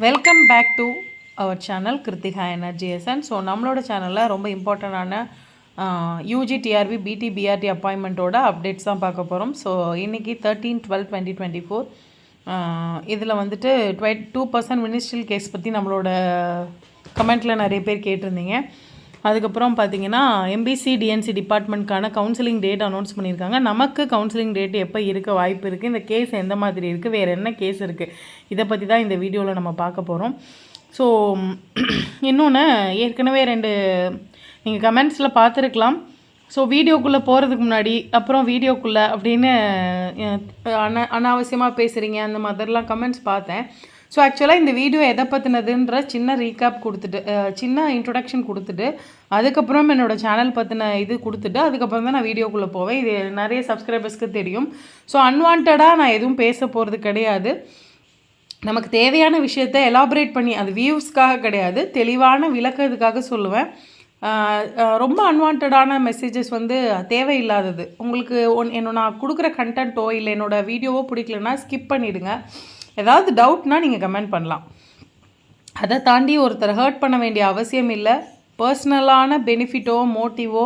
Welcome back to our channel Kiruthika எனர்ஜிஎஸ்என். So நம்மளோட சேனலில் ரொம்ப இம்பார்ட்டண்டான யூஜி டிஆர்பி பிடி பிஆர்டி அப்பாயின்மெண்ட்டோட அப்டேட்ஸ் தான் பார்க்க போகிறோம். ஸோ இன்றைக்கி 13/12/2024 இதில் வந்துட்டு 2% மினிஸ்ட்ரியல் கேஸ் பற்றி நம்மளோட கமெண்ட்டில் நிறைய பேர் கேட்டிருந்தீங்க. அதுக்கப்புறம் பார்த்தீங்கன்னா எம்பிசி டிஎன்சி டிபார்ட்மெண்ட்கான கவுன்சிலிங் டேட் அனௌன்ஸ் பண்ணியிருக்காங்க. நமக்கு கவுன்சிலிங் டேட் எப்போ இருக்க வாய்ப்பு இருக்குது, இந்த கேஸ் எந்த மாதிரி இருக்குது, வேறு என்ன கேஸ் இருக்குது, இதை பற்றி தான் இந்த வீடியோவில் நம்ம பார்க்க போகிறோம். ஸோ இன்னொன்று ஏற்கனவே 2 நீங்கள் கமெண்ட்ஸில் பார்த்துருக்கலாம். ஸோ வீடியோக்குள்ளே போகிறதுக்கு முன்னாடி அப்புறம் வீடியோக்குள்ளே அப்படின்னு அனாவசியமாக பேசுகிறீங்க, அந்த மாதிரிலாம் கமெண்ட்ஸ் பார்த்தேன். ஸோ ஆக்சுவலாக இந்த வீடியோ எதை பற்றினதுன்ற சின்ன ரீகேப் கொடுத்துட்டு, சின்ன இன்ட்ரொடக்ஷன் கொடுத்துட்டு, அதுக்கப்புறம் என்னோடய சேனல் பற்றின இது கொடுத்துட்டு அதுக்கப்புறம் தான் நான் வீடியோக்குள்ளே போவேன். இது நிறைய சப்ஸ்கிரைபர்ஸ்க்கு தெரியும். ஸோ அன்வான்டாக நான் எதுவும் பேச போகிறது கிடையாது. நமக்கு தேவையான விஷயத்தை எலாபரேட் பண்ணி, அது வியூஸ்க்காக கிடையாது, தெளிவான விளக்கத்துக்காக சொல்லுவேன். ரொம்ப அன்வான்டான மெசேஜஸ் வந்து தேவையில்லாதது. உங்களுக்கு நான் கொடுக்குற கண்டென்ட்டோ இல்லை என்னோடய வீடியோவோ பிடிக்கலன்னா ஸ்கிப் பண்ணிவிடுங்க. ஏதாவது டவுட்னா நீங்கள் கமெண்ட் பண்ணலாம். அதை தாண்டி ஒருத்தர் ஹர்ட் பண்ண வேண்டிய அவசியம் இல்லை. பர்சனலான பெனிஃபிட்டோ மோட்டிவோ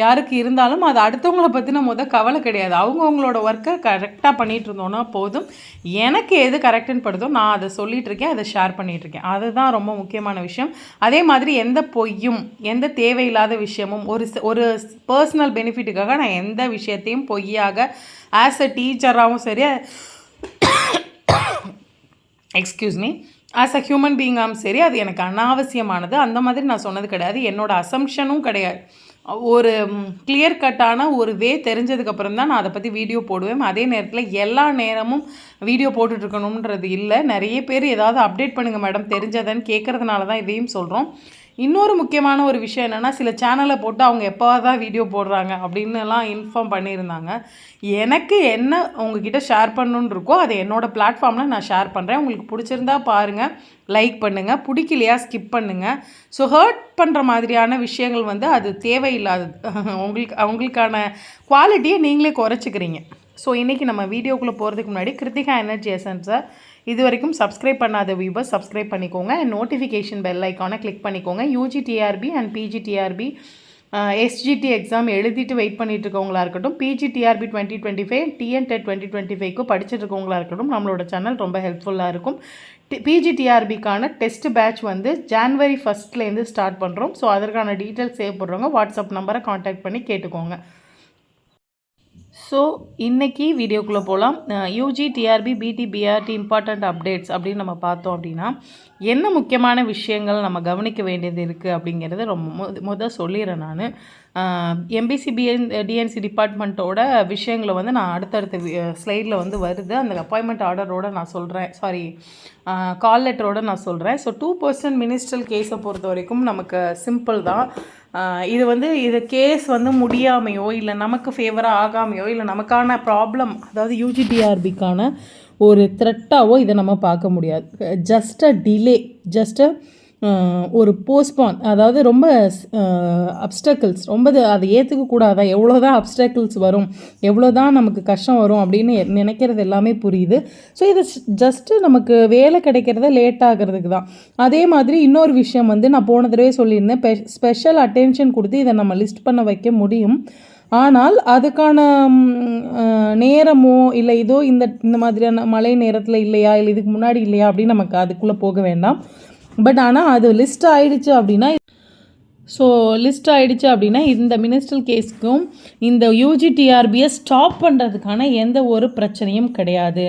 யாருக்கு இருந்தாலும் அது அடுத்தவங்களை பற்றின கவலை கிடையாது. அவங்கவுங்களோட ஒர்க்கை கரெக்டாக பண்ணிகிட்டு இருந்தோன்னா போதும். எனக்கு எது கரெக்டுன்னு படுதோ நான் அதை சொல்லிகிட்ருக்கேன், அதை ஷேர் பண்ணிகிட்ருக்கேன். அதுதான் ரொம்ப முக்கியமான விஷயம். அதே மாதிரி எந்த பொய்யும் எந்த தேவையில்லாத விஷயமும் ஒரு பர்சனல் பெனிஃபிட்டுக்காக நான் எந்த விஷயத்தையும் பொய்யாக ஆஸ் அ டீச்சராகவும் சரி, excuse me, as a human பீயிங்காகவும் சரி, அது எனக்கு அனாவசியமானது அந்த மாதிரி நான் சொன்னது கிடையாது. என்னோடய அசம்ஷனும் கிடையாது. ஒரு கிளியர் கட்டான ஒரு வே தெரிஞ்சதுக்கப்புறம் தான் நான் அதை பற்றி வீடியோ போடுவேன். அதே நேரத்தில் எல்லா நேரமும் வீடியோ போட்டுட்ருக்கணுன்றது இல்லை. நிறைய பேர் ஏதாவது அப்டேட் பண்ணுங்கள் மேடம் தெரிஞ்சதுன்னு கேட்குறதுனால தான் இதையும் சொல்கிறோம். இன்னொரு முக்கியமான ஒரு விஷயம் என்னென்னா, சில சேனலை போட்டு அவங்க எப்போவாக தான் வீடியோ போடுறாங்க அப்படின்னுலாம் இன்ஃபார்ம் பண்ணியிருந்தாங்க. எனக்கு என்ன உங்ககிட்ட ஷேர் பண்ணணுன்னு இருக்கோ அதை என்னோடய பிளாட்ஃபார்மில் நான் ஷேர் பண்ணுறேன். உங்களுக்கு பிடிச்சிருந்தா பாருங்கள், லைக் பண்ணுங்கள், பிடிக்கலையா ஸ்கிப் பண்ணுங்கள். ஸோ ஹர்ட் பண்ணுற மாதிரியான விஷயங்கள் வந்து அது தேவையில்லாதது. அவங்களுக்கான குவாலிட்டியை நீங்களே குறைச்சிக்கிறீங்க. ஸோ இன்றைக்கி நம்ம வீடியோக்குள்ளே போகிறதுக்கு முன்னாடி கிருத்திகா எனர்ஜி எசன்ஸை இது வரைக்கும் சப்ஸ்கிரைப் பண்ணாத வியூவர்ஸ் சப்ஸ்கிரைப் பண்ணிக்கோங்க. நோட்டிஃபிகேஷன் பெல் ஐக்கானை கிளிக் பண்ணிக்கோங்க. UG TRB and PG TRB SGT exam எழுதிட்டு வெயிட் பண்ணிட்டு இருக்கவங்களா இருக்கட்டும், பிஜி டிஆர்பி 2025 டிஎன்டெட் 2025க்கு படிச்சுட்டு இருக்கவங்களா இருக்கட்டும், நம்மளோட சேனல் ரொம்ப ஹெல்ப்ஃபுல்லாக இருக்கும். பிஜி டிஆர்பிக்கான டெஸ்ட் பேட்ச் வந்து January 1 ஸ்டார்ட் பண்ணுறோம். ஸோ அதற்கான டீட்டெயில்ஸ் தேவைப்படுறவங்க வாட்ஸ்அப் நம்பரை காண்டாக்ட் பண்ணி கேட்டுக்கோங்க. ஸோ இன்றைக்கி வீடியோக்குள்ளே போகலாம். UG TRB BT BRT important updates அப்படின்னு நம்ம பார்த்தோம் அப்படின்னா, என்ன முக்கியமான விஷயங்கள் நம்ம கவனிக்க வேண்டியது இருக்குது அப்படிங்கிறத ரொம்ப சொல்லிடுறேன். நான் எம்பிசி டிஎன்சி டிபார்ட்மெண்ட்டோட விஷயங்களை வந்து நான் அடுத்தடுத்த ஸ்லைடில் வந்து வருது. அந்த அப்பாயின்மெண்ட் ஆர்டரோடு நான் சொல்கிறேன், கால் லெட்டரோடு நான் சொல்கிறேன். ஸோ 2% மினிஸ்ட்ரியல் கேஸை பொறுத்த வரைக்கும் நமக்கு சிம்பிள் தான். இது கேஸ் வந்து முடியாமையோ இல்லை நமக்கு ஃபேவராக ஆகாமையோ இல்லை நமக்கான ப்ராப்ளம், அதாவது யூஜிடிஆர்பிக்கான ஒரு த்ரெட்டாவோ இதை நம்ம பார்க்க முடியாது. ஜஸ்ட் அ டிலே, ஒரு போஸ்ட்பான், அதாவது ரொம்ப அப்டக்கிள்ஸ், அதை ஏற்றுக்கக்கூடாதா, எவ்வளோ தான் அப்டக்கிள்ஸ் வரும், எவ்வளோ தான் நமக்கு கஷ்டம் வரும் அப்படின்னு நினைக்கிறது எல்லாமே புரியுது. ஸோ இது ஜஸ்ட்டு நமக்கு வேலை கிடைக்கிறத லேட் ஆகிறதுக்கு தான். அதே மாதிரி இன்னொரு விஷயம் வந்து நான் போன தடவை சொல்லியிருந்தேன், ஸ்பெஷல் அட்டென்ஷன் கொடுத்து இதை நம்ம லிஸ்ட் பண்ண வைக்க முடியும். ஆனால் அதுக்கான நேரமோ இல்லை இதோ இந்த மாதிரியான மழை நேரத்தில் இல்லையா, இல்லை இதுக்கு முன்னாடி இல்லையா அப்படின்னு நமக்கு அதுக்குள்ளே போக வேண்டாம். பட் ஆனால் அது லிஸ்ட் ஆகிடுச்சு அப்படின்னா இந்த மினிஸ்ட்ரியல் கேஸ்க்கும் இந்த யூஜிடிஆர்பியை ஸ்டாப் பண்ணுறதுக்கான எந்த ஒரு பிரச்சனையும் கிடையாது.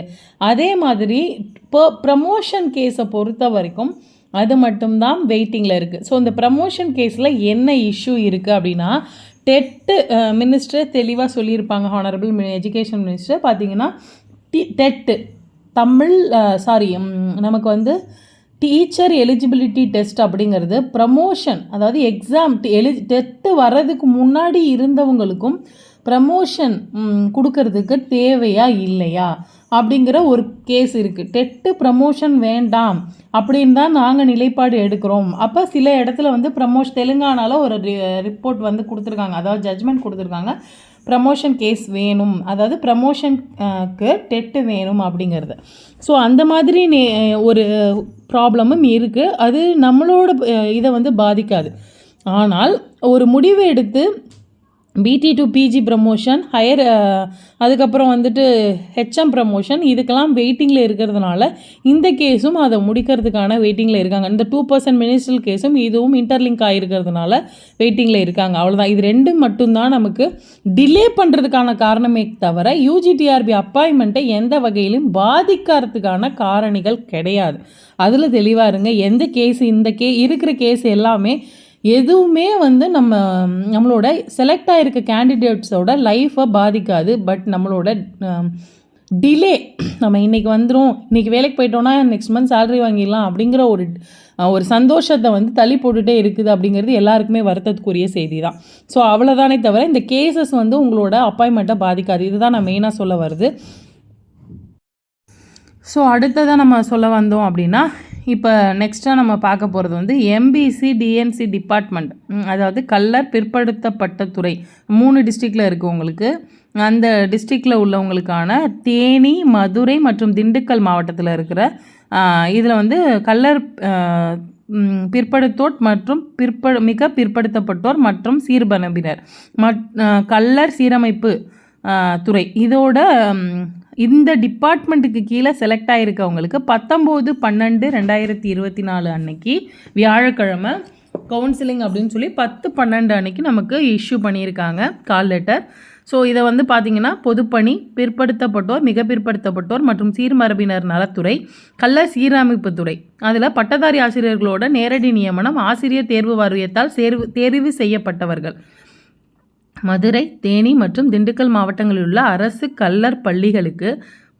அதே மாதிரி ப்ரமோஷன் கேஸை பொறுத்த வரைக்கும் அது மட்டும்தான் வெயிட்டிங்கில் இருக்குது. ஸோ இந்த ப்ரமோஷன் கேஸில் என்ன இஷ்யூ இருக்குது அப்படின்னா, டெட்டு மினிஸ்டர் தெளிவாக சொல்லியிருப்பாங்க. ஹானரபிள் எஜுகேஷன் மினிஸ்டர் பார்த்தீங்கன்னா, டெட்டு நமக்கு வந்து டீச்சர் எலிஜிபிலிட்டி டெஸ்ட் அப்படிங்கிறது ப்ரமோஷன், அதாவது எக்ஸாம் டெட்டு வர்றதுக்கு முன்னாடி இருந்தவங்களுக்கும் ப்ரமோஷன் கொடுக்கறதுக்கு தேவையா இல்லையா அப்படிங்கிற ஒரு கேஸ் இருக்குது. டெட்டு ப்ரமோஷன் வேண்டாம் அப்படின்னு தான் நாங்கள் நிலைப்பாடு எடுக்கிறோம். அப்போ சில இடத்துல வந்து தெலுங்கானாவில் ஒரு ரிப்போர்ட் வந்து கொடுத்துருக்காங்க, அதாவது ஜட்ஜ்மெண்ட் கொடுத்துருக்காங்க. ப்ரமோஷன் கேஸ் வேணும், அதாவது ப்ரமோஷனுக்கு டெட்டு வேணும் அப்படிங்கிறது. ஸோ அந்த மாதிரி ஒரு ப்ராப்ளமும் இருக்குது. அது நம்மளோட இதை வந்து பாதிக்காது. ஆனால் ஒரு முடிவு எடுத்து பிடி டு பிஜி ப்ரமோஷன், ஹையர் அதுக்கப்புறம் வந்துட்டு ஹெச்எம் ப்ரமோஷன், இதுக்கெல்லாம் வெயிட்டிங்கில் இருக்கிறதுனால இந்த கேஸும் அதை முடிக்கிறதுக்கான வெயிட்டிங்கில் இருக்காங்க. இந்த 2% மினிஸ்ட்ரியல் கேஸும் இதுவும் இன்டர்லிங்க் ஆகிருக்கிறதுனால வெயிட்டிங்கில் இருக்காங்க. அவ்வளோதான். இது ரெண்டும் மட்டும்தான் நமக்கு டிலே பண்ணுறதுக்கான காரணமே தவிர யூஜிடிஆர்பி அப்பாயின்மெண்ட்டை எந்த வகையிலும் பாதிக்கிறதுக்கான காரணிகள் கிடையாது. அதில் தெளிவாக இருங்க. எந்த கேஸ் இருக்கிற கேஸ் எல்லாமே எதுவுமே வந்து நம்மளோட செலக்ட் ஆகிருக்க கேண்டிடேட்ஸோட லைஃப்பை பாதிக்காது. பட் நம்மளோட டிலே, நம்ம இன்றைக்கி வந்துடும், இன்றைக்கி வேலைக்கு போயிட்டோன்னா நெக்ஸ்ட் மந்த் சேலரி வாங்கிடலாம் அப்படிங்கிற ஒரு சந்தோஷத்தை வந்து தள்ளி போட்டுகிட்டே இருக்குது அப்படிங்கிறது எல்லாருக்குமே வருத்தத்துக்குரிய செய்தி தான். ஸோ அவ்வளோதானே தவிர இந்த கேசஸ் வந்து உங்களோட அப்பாயின்மெண்ட்டை பாதிக்காது. இதுதான் நான் மெயினாக சொல்ல வருது. ஸோ அடுத்ததாக நம்ம சொல்ல வந்தோம் அப்படின்னா, இப்போ நெக்ஸ்ட்டாக நம்ம பார்க்க போகிறது வந்து எம்பிசி டிஎன்சி டிபார்ட்மெண்ட், அதாவது கள்ளர் பிற்படுத்தப்பட்ட துறை 3 டிஸ்ட்ரிக்டில் இருக்குது உங்களுக்கு. அந்த டிஸ்ட்ரிக்டில் உள்ளவங்களுக்கான தேனி, மதுரை மற்றும் திண்டுக்கல் மாவட்டத்தில் இருக்கிற இதில் வந்து கள்ளர் பிற்படுத்தோர் மற்றும் மிக பிற்படுத்தப்பட்டோர் மற்றும் சீர்பனவினர் கள்ளர் சீரமைப்பு துறை இதோட இந்த டிபார்ட்மெண்ட்டுக்கு கீழே செலக்ட் ஆகிருக்கவங்களுக்கு 19/12/2024 அன்னைக்கு வியாழக்கிழமை கவுன்சிலிங் அப்படின்னு சொல்லி 10/12 அன்னைக்கு நமக்கு இஷ்யூ பண்ணியிருக்காங்க கால் லெட்டர். ஸோ இதை வந்து பார்த்திங்கன்னா பொதுப்பணி, பிற்படுத்தப்பட்டோர், மிக பிற்படுத்தப்பட்டோர் மற்றும் சீர்மரபினர் நலத்துறை, கள்ளர் சீரமைப்பு துறை, அதில் பட்டதாரி ஆசிரியர்களோட நேரடி நியமனம், ஆசிரியர் தேர்வு வாரியத்தால் தேர்வு செய்யப்பட்டவர்கள், மதுரை, தேனி மற்றும் திண்டுக்கல் மாவட்டங்களில் உள்ள அரசு கள்ளர் பள்ளிகளுக்கு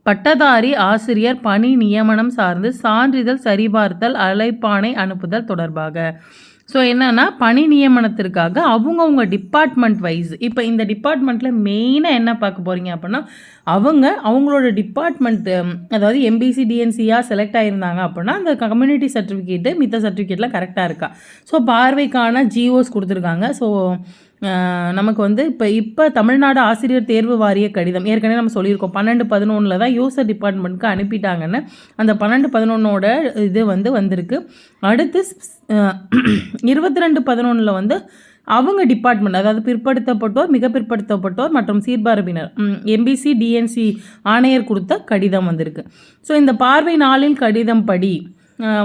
பட்டதாரி ஆசிரியர் பணி நியமனம் சார்ந்து சான்றிதழ் சரிபார்த்தல் அழைப்பாணை அனுப்புதல் தொடர்பாக. ஸோ என்னென்னா பணி நியமனத்திற்காக அவங்கவுங்க டிபார்ட்மெண்ட் வைஸ், இப்போ இந்த டிபார்ட்மெண்ட்டில் மெயினாக என்ன பார்க்க போகிறீங்க அப்படின்னா, அவங்களோட டிபார்ட்மெண்ட்டு, அதாவது எம்பிசி டிஎன்சியாக செலக்ட் ஆகியிருந்தாங்க அப்படின்னா அந்த கம்யூனிட்டி சர்டிஃபிகேட்டு மித்த சர்டிஃபிகேட்லாம் கரெக்டாக இருக்கா. ஸோ பார்வைக்கான ஜிஓஸ் கொடுத்துருக்காங்க. ஸோ நமக்கு வந்து இப்போ தமிழ்நாடு ஆசிரியர் தேர்வு வாரிய கடிதம் ஏற்கனவே நம்ம சொல்லியிருக்கோம் 12/11 தான் யூசர் டிபார்ட்மெண்ட்க்கு அனுப்பிட்டாங்கன்னு. அந்த 12/11 இது வந்திருக்கு. அடுத்து 22/11 வந்து அவங்க டிபார்ட்மெண்ட், அதாவது பிற்படுத்தப்பட்டோர், மிக பிற்படுத்தப்பட்டோர் மற்றும் சீர்பார்ப்பினர் எம்பிசி டிஎன்சி ஆணையர் கொடுத்த கடிதம் வந்திருக்கு. ஸோ இந்த பார்வை நாளில் கடிதம் படி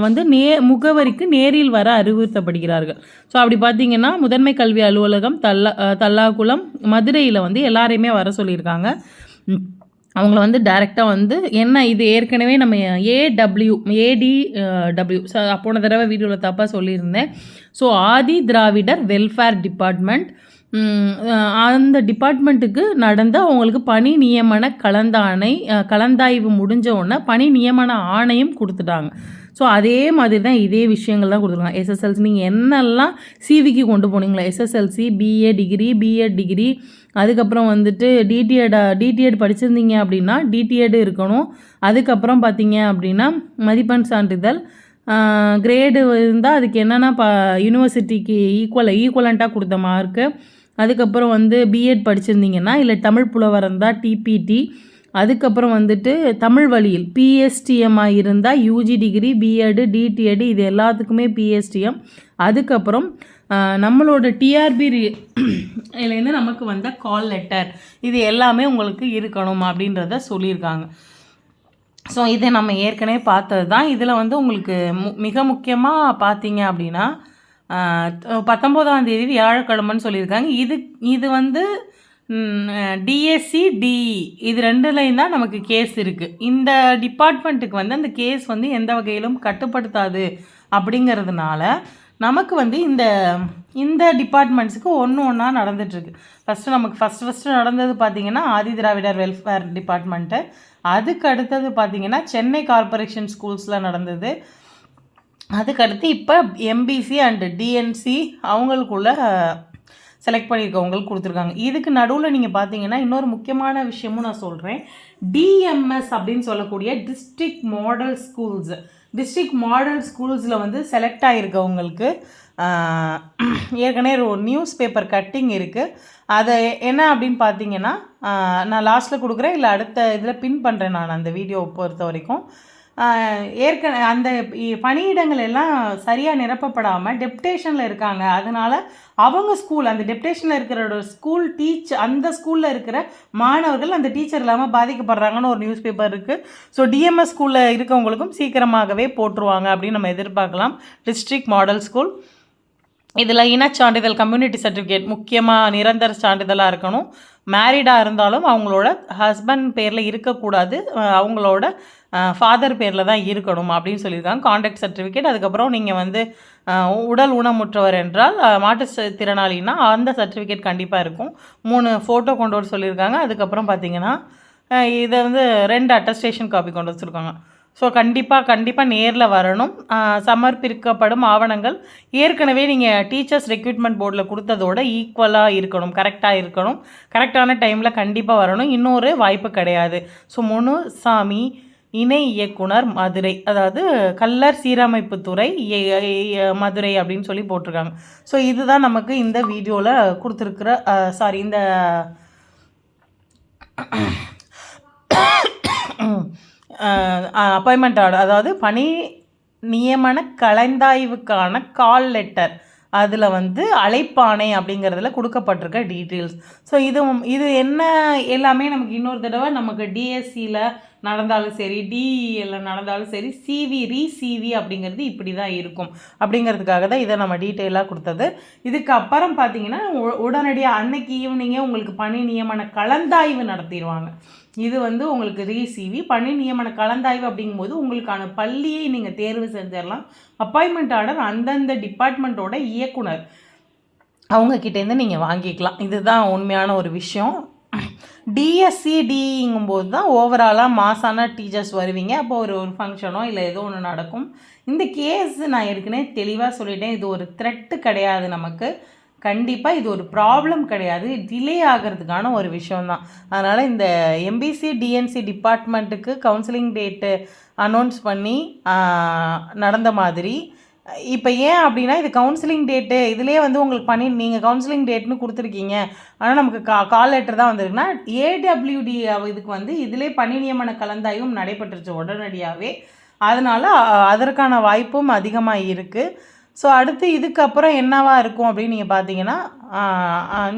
வந்து முகவரிக்கு நேரில் வர அறிவுறுத்தப்படுகிறார்கள். ஸோ அப்படி பார்த்தீங்கன்னா முதன்மை கல்வி அலுவலகம் தல்லாகுளம் மதுரையில் வந்து எல்லாரையுமே வர சொல்லியிருக்காங்க. அவங்கள வந்து டைரெக்டாக வந்து என்ன, இது ஏற்கனவே நம்ம ஏடிடபிள்யூ போன தடவை வீடியோவில் தப்பாக சொல்லியிருந்தேன். So Adi Dravidar welfare department, அந்த டிபார்ட்மெண்ட்டுக்கு நடந்த அவங்களுக்கு பணி நியமன கலந்தாய்வு முடிஞ்ச உடனே பணி நியமன ஆணையம் கொடுத்துட்டாங்க. ஸோ அதே மாதிரி தான் இதே விஷயங்கள் தான் கொடுத்துருக்காங்க. எஸ்எஸ்எல்சி நீங்கள் என்னெல்லாம் சிவிக்கு கொண்டு போனீங்களா, எஸ்எஸ்எல்சி, பிஎட் டிகிரி, அதுக்கப்புறம் வந்துட்டு டிடிஎட் படிச்சிருந்தீங்க அப்படின்னா டிடிஎட் இருக்கணும். அதுக்கப்புறம் பார்த்தீங்க அப்படின்னா மதிப்பெண் சான்றிதழ், கிரேடு இருந்தால் அதுக்கு என்னென்னா யூனிவர்சிட்டிக்கு ஈக்குவலண்ட்டாக கொடுத்த மார்க்கு, அதுக்கப்புறம் வந்து பிஎட் படிச்சிருந்தீங்கன்னா இல்லை தமிழ் புலவர் இருந்தால் டிபிடி, அதுக்கப்புறம் வந்துட்டு தமிழ் வழியில் பிஎஸ்டிஎம்மாக இருந்தால் யூஜி டிகிரி, பிஎட், டிடிஎட் இது எல்லாத்துக்குமே பிஎஸ்டிஎம். அதுக்கப்புறம் நம்மளோட டிஆர்பி இதுலேருந்து நமக்கு வந்த கால் லெட்டர், இது எல்லாமே உங்களுக்கு இருக்கணும் அப்படின்றத சொல்லியிருக்காங்க. ஸோ இதை நம்ம ஏற்கனவே பார்த்தது தான். இதில் வந்து உங்களுக்கு மிக முக்கியமாக பார்த்தீங்க அப்படின்னா 19ஆம் தேதி வியாழக்கிழமைன்னு சொல்லியிருக்காங்க. இது வந்து டிஎஸ்சி டிஇ இது 2லையும் தான் நமக்கு கேஸ் இருக்குது. இந்த டிபார்ட்மெண்ட்டுக்கு வந்து அந்த கேஸ் வந்து எந்த வகையிலும் கட்டுப்படுத்தாது அப்படிங்கிறதுனால நமக்கு வந்து இந்த டிபார்ட்மெண்ட்ஸுக்கு ஒன்றா நடந்துகிட்ருக்கு. ஃபஸ்ட்டு நடந்தது பார்த்திங்கன்னா ஆதி திராவிடர் வெல்ஃபேர் டிபார்ட்மெண்ட்டு, அதுக்கு அடுத்தது பார்த்திங்கன்னா சென்னை கார்ப்பரேஷன் ஸ்கூல்ஸில் நடந்தது, அதுக்கடுத்து இப்போ எம்பிசி அண்டு டிஎன்சி அவங்களுக்குள்ள செலக்ட் பண்ணியிருக்கவங்களுக்கு கொடுத்துருக்காங்க. இதுக்கு நடுவில் நீங்கள் பார்த்தீங்கன்னா இன்னொரு முக்கியமான விஷயமும் நான் சொல்கிறேன். டிஎம்எஸ் அப்படின்னு சொல்லக்கூடிய district model schools, district model ஸ்கூல்ஸில் வந்து செலக்ட் ஆகிருக்கவங்களுக்கு ஏற்கனவே ஒரு நியூஸ் பேப்பர் கட்டிங் இருக்குது. அதை என்ன அப்படின்னு பார்த்தீங்கன்னா, நான் லாஸ்ட்டில் கொடுக்குறேன், இல்லை அடுத்த இதில் பின் பண்ணுறேன் நான் அந்த வீடியோவை பொறுத்த வரைக்கும். அந்த பணியிடங்கள் எல்லாம் சரியாக நிரப்பப்படாமல் டெப்டேஷனில் இருக்காங்க. அதனால் அவங்க ஸ்கூல், அந்த டெப்டேஷனில் இருக்கிற ஸ்கூல் அந்த ஸ்கூலில் இருக்கிற மாணவர்கள் அந்த டீச்சர் இல்லாமல் பாதிக்கப்படுறாங்கன்னு ஒரு நியூஸ் பேப்பர் இருக்குது. ஸோ டிஎம்எஸ் ஸ்கூலில் இருக்கவங்களுக்கும் சீக்கிரமாகவே போட்டுருவாங்க அப்படின்னு நம்ம எதிர்பார்க்கலாம். டிஸ்ட்ரிக்ட் மாடல் ஸ்கூல் இதில் இனச்சான்றிதழ், கம்யூனிட்டி சர்டிஃபிகேட் முக்கியமாக நிரந்தர சான்றிதழாக இருக்கணும். மேரிடாக இருந்தாலும் அவங்களோட ஹஸ்பண்ட் பேரில் இருக்கக்கூடாது, அவங்களோட ஃபாதர் பேரில் தான் இருக்கணும் அப்படின்னு சொல்லியிருக்காங்க. கான்டாக்ட் சர்டிஃபிகேட், அதுக்கப்புறம் நீங்கள் வந்து உடல் ஊனமுற்றவர் என்றால் மாற்றுத்திறனாளின்னா அந்த சர்டிஃபிகேட் கண்டிப்பாக இருக்கும். 3 ஃபோட்டோ கொண்டு வர சொல்லியிருக்காங்க. அதுக்கப்புறம் பார்த்திங்கன்னா இதை வந்து 2 அட்டஸ்டேஷன் காப்பி கொண்டு வச்சுருக்காங்க. ஸோ கண்டிப்பாக நேரில் வரணும். சமர்ப்பிக்கப்படும் ஆவணங்கள் ஏற்கனவே நீங்கள் டீச்சர்ஸ் ரெக்ரூட்மெண்ட் போர்டில் கொடுத்ததோட ஈக்குவலாக இருக்கணும், கரெக்டாக இருக்கணும். கரெக்டான டைமில் கண்டிப்பாக வரணும். இன்னொரு வாய்ப்பு கிடையாது. ஸோ முனுசாமி, இணை இயக்குனர், மதுரை, அதாவது கல்லர் சீரமைப்புத்துறை மதுரை அப்படின்னு சொல்லி போட்டிருக்காங்க. ஸோ இதுதான் நமக்கு இந்த வீடியோவில் கொடுத்துருக்குற இந்த அப்பாயின்மெண்ட் ஆர்டர், அதாவது பணி நியமன கலந்தாய்வுக்கான கால் லெட்டர், அதில் வந்து அழைப்பாணை அப்படிங்கிறதுல கொடுக்கப்பட்டிருக்க டீட்டெயில்ஸ். ஸோ இது என்ன எல்லாமே நமக்கு இன்னொரு தடவை நமக்கு டிஎஸ்சியில் நடந்தாலும் சரி, டிஇஎல்ல நடந்தாலும் சரி, ரீசிவி அப்படிங்கிறது இப்படி தான் இருக்கும் அப்படிங்கிறதுக்காக தான் இதை நம்ம டீட்டெயிலாக கொடுத்தது. இதுக்கப்புறம் பார்த்தீங்கன்னா உடனடியாக அன்னைக்கு ஈவினிங்கே உங்களுக்கு பணி நியமன கலந்தாய்வு நடத்திடுவாங்க. இது வந்து உங்களுக்கு ரீசிவி. பணி நியமன கலந்தாய்வு அப்படிங்கும்போது உங்களுக்கான பள்ளியை நீங்கள் தேர்வு செஞ்சிடலாம். அப்பாயின்மெண்ட் ஆர்டர் அந்தந்த டிபார்ட்மெண்ட்டோட இயக்குனர் அவங்கக்கிட்டேருந்து நீங்கள் வாங்கிக்கலாம். இதுதான் உண்மையான ஒரு விஷயம். டிஎஸ்சிடிங்கும்போது தான் ஓவராலாக மாசான டீச்சர்ஸ் வருவீங்க. அப்போ ஒரு ஃபங்க்ஷனோ இல்லை ஏதோ ஒன்று நடக்கும். இந்த கேஸ் நான் ஏற்கனவே தெளிவாக சொல்லிட்டேன், இது ஒரு த்ரெட்டு கிடையாது நமக்கு. கண்டிப்பாக இது ஒரு ப்ராப்ளம் கிடையாது, டிலே ஆகிறதுக்கான ஒரு விஷயந்தான். அதனால் இந்த எம்பிசி டிஎன்சி டிபார்ட்மெண்ட்டுக்கு கவுன்சிலிங் டேட்டு அனௌன்ஸ் பண்ணி நடந்த மாதிரி இப்போ ஏன் அப்படின்னா, இது கவுன்சிலிங் டேட்டு இதிலே வந்து உங்களுக்கு நீங்கள் கவுன்சிலிங் டேட்னு கொடுத்துருக்கீங்க, ஆனால் நமக்கு கால் லெட்டர் தான் வந்திருக்குன்னா ஏடபிள்யூடி இதுக்கு வந்து இதிலே பணி நியமன கலந்தாய்வும் நடைபெற்றுச்சு உடனடியாகவே. அதனால் அதற்கான வாய்ப்பும் அதிகமாக இருக்குது. ஸோ அடுத்து இதுக்கப்புறம் என்னவாக இருக்கும் அப்படின்னு நீங்கள் பார்த்தீங்கன்னா,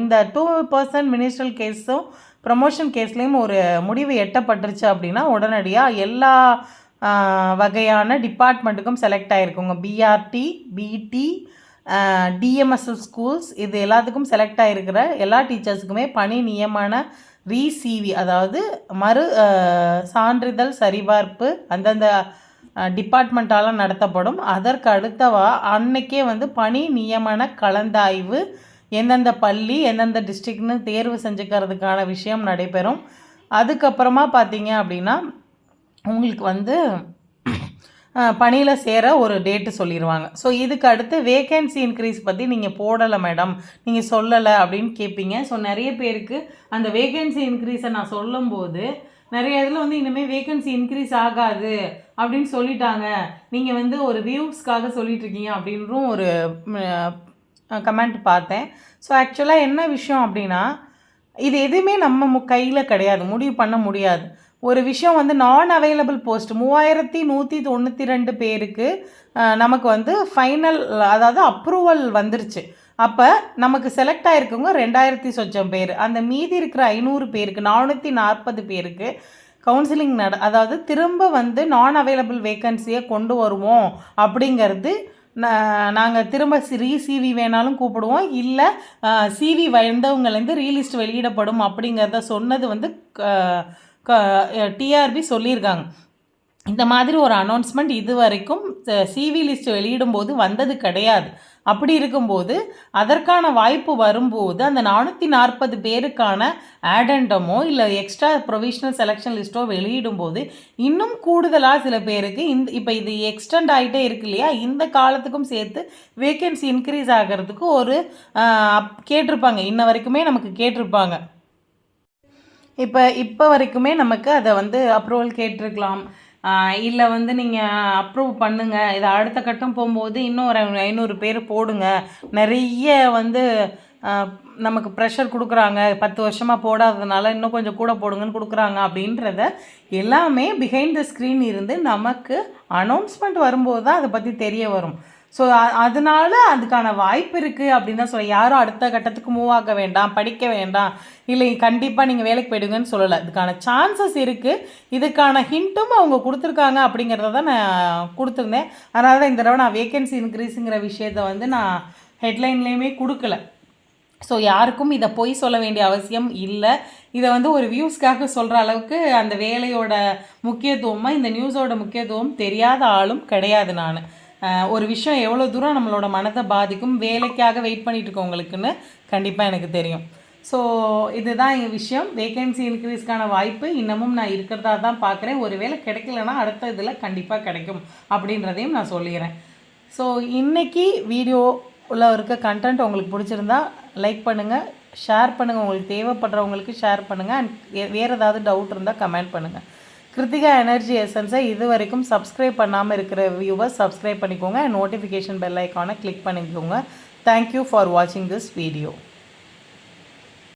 இந்த 2% மினிஸ்ட்ரல் கேஸும் ப்ரமோஷன் கேஸ்லேயும் ஒரு முடிவு எட்டப்பட்டுருச்சு அப்படின்னா உடனடியாக எல்லா வகையான டிபார்ட்மெண்ட்டுக்கும் செலக்ட் ஆகிருக்குங்க. பிஆர்டி, பிடி, டிஎம்எஸ்எல் ஸ்கூல்ஸ், இது எல்லாத்துக்கும் செலக்ட் ஆகிருக்கிற எல்லா டீச்சர்ஸுக்குமே பணி நியமன ரீசிவி, அதாவது சான்றிதழ் சரிபார்ப்பு அந்தந்த டிபார்ட்மெண்ட்டால் நடத்தப்படும். அதற்கு அன்னைக்கே வந்து பணி நியமன கலந்தாய்வு எந்தெந்த பள்ளி எந்தெந்த டிஸ்ட்ரிக்ட்னு தேர்வு செஞ்சுக்கிறதுக்கான விஷயம் நடைபெறும். அதுக்கப்புறமா பார்த்தீங்க அப்படின்னா உங்களுக்கு வந்து பணியில் சேர ஒரு டேட்டு சொல்லிடுவாங்க. ஸோ இதுக்கு அடுத்து வேகன்சி இன்க்ரீஸ் பற்றி நீங்கள் போடலை மேடம், நீங்கள் சொல்லலை அப்படின்னு கேட்பீங்க. ஸோ நிறைய பேருக்கு அந்த வேகன்சி இன்க்ரீஸை நான் சொல்லும்போது நிறைய இதில் வந்து இனிமேல் வேகன்சி இன்க்ரீஸ் ஆகாது அப்படின்னு சொல்லிட்டாங்க, நீங்கள் வந்து ஒரு வியூஸ்க்காக சொல்லிகிட்ருக்கீங்க அப்படின்றும் ஒரு கமெண்ட் பார்த்தேன். ஸோ ஆக்சுவலாக என்ன விஷயம் அப்படின்னா, இது எதுவுமே நம்ம கையில் கிடையாது, முடிவு பண்ண முடியாது. ஒரு விஷயம் வந்து நான் அவைலபிள் போஸ்ட் 3192 பேருக்கு நமக்கு வந்து ஃபைனல், அதாவது அப்ரூவல் வந்துருச்சு. அப்போ நமக்கு செலக்ட் ஆகிருக்கவங்க 2000 சொச்சம் பேர். அந்த மீதி இருக்கிற 500 பேருக்கு 440 பேருக்கு கவுன்சிலிங் அதாவது திரும்ப வந்து நான் அவைலபிள் வேக்கன்சியை கொண்டு வருவோம் அப்படிங்கிறது. நாங்கள் திரும்ப ரீசிவி வேணாலும் கூப்பிடுவோம், இல்லை சிவி வந்தவங்கலேருந்து ரீலிஸ்ட் வெளியிடப்படும் அப்படிங்கிறத சொன்னது வந்து டிஆர்பி சொல்லியிருக்காங்க. இந்த மாதிரி ஒரு அனௌன்ஸ்மெண்ட் இது வரைக்கும் சிவி லிஸ்ட் வெளியிடும்போது வந்தது கிடையாது. அப்படி இருக்கும்போது அதற்கான வாய்ப்பு வரும்போது அந்த 440 பேருக்கான ஆடண்டமோ இல்லை எக்ஸ்ட்ரா ப்ரொவிஷனல் செலெக்ஷன் லிஸ்ட்டோ வெளியிடும்போது இன்னும் கூடுதலாக சில பேருக்கு இப்போ இது எக்ஸ்டெண்ட் ஆகிட்டே இருக்கு இல்லையா, இந்த காலத்துக்கும் சேர்த்து வேக்கன்சி இன்க்ரீஸ் ஆகிறதுக்கு ஒரு கேட்டிருப்பாங்க. இன்ன வரைக்குமே நமக்கு கேட்டிருப்பாங்க. இப்போ வரைக்குமே நமக்கு அதை வந்து அப்ரூவல் கேட்டிருக்கலாம், இல்லை வந்து நீங்கள் அப்ரூவ் பண்ணுங்கள், இதை அடுத்த கட்டம் போகும்போது இன்னும் ஒரு 500 பேர் போடுங்க, நிறைய வந்து நமக்கு ப்ரெஷர் கொடுக்குறாங்க, 10 வருஷமாக போடாததுனால இன்னும் கொஞ்சம் கூட போடுங்கன்னு கொடுக்குறாங்க அப்படின்றத எல்லாமே பிஹைண்ட் த ஸ்க்ரீன் இருந்து நமக்கு அனௌன்ஸ்மெண்ட் வரும்போது தான் அதை பற்றி தெரிய வரும். ஸோ அதனால அதுக்கான வாய்ப்பு இருக்குது அப்படின்னு தான் சொல்ல. யாரும் அடுத்த கட்டத்துக்கு மூவ் ஆக வேண்டாம், படிக்க வேண்டாம், இல்லை கண்டிப்பாக நீங்கள் வேலைக்கு போயிடுங்கன்னு சொல்லலை. இதுக்கான சான்சஸ் இருக்குது, இதுக்கான ஹிண்ட்டும் அவங்க கொடுத்துருக்காங்க அப்படிங்கிறத தான் நான் கொடுத்துருந்தேன். அதனால தான் இந்த தடவை நான் வேகன்சி இன்க்ரீஸுங்கிற விஷயத்தை வந்து நான் ஹெட்லைன்லேயுமே கொடுக்கல. ஸோ யாருக்கும் இதை பொய் சொல்ல வேண்டிய அவசியம் இல்லை. இதை வந்து ஒரு வியூஸ்க்காக சொல்கிற அளவுக்கு அந்த வேலையோட முக்கியத்துவமாக இந்த நியூஸோட முக்கியத்துவம் தெரியாத ஆளும் கிடையாது நான். ஒரு விஷயம் எவ்வளோ தூரம் நம்மளோட மனதை பாதிக்கும் வேலைக்காக வெயிட் பண்ணிகிட்டு இருக்கவங்களுக்குன்னு கண்டிப்பாக எனக்கு தெரியும். ஸோ இதுதான் எங்கள் விஷயம். வேகன்சி இன்க்ரீஸ்க்கான வாய்ப்பு இன்னமும் நான் இருக்கிறதா தான் பார்க்குறேன். ஒரு வேளை கிடைக்கலன்னா அடுத்த இதில் கண்டிப்பாக கிடைக்கும் அப்படின்றதையும் நான் சொல்லிடுறேன். ஸோ இன்றைக்கி வீடியோ உள்ள இருக்க கண்டென்ட் உங்களுக்கு பிடிச்சிருந்தா லைக் பண்ணுங்கள், ஷேர் பண்ணுங்கள், உங்களுக்கு தேவைப்படுறவங்களுக்கு ஷேர் பண்ணுங்கள். அண்ட் வேறு ஏதாவது டவுட் இருந்தால் கமெண்ட் பண்ணுங்கள். கிருத்திகா எனர்ஜி எசன்ஸை இது வரைக்கும் சப்ஸ்கிரைப் பண்ணாமல் இருக்கிற வியூவர்ஸ் சப்ஸ்கிரைப் பண்ணிக்கோங்க. அண்ட் நோட்டிஃபிகேஷன் பெல் ஐக்கானை கிளிக் பண்ணிக்கோங்க. தேங்க்யூ ஃபார் வாட்சிங் திஸ் வீடியோ.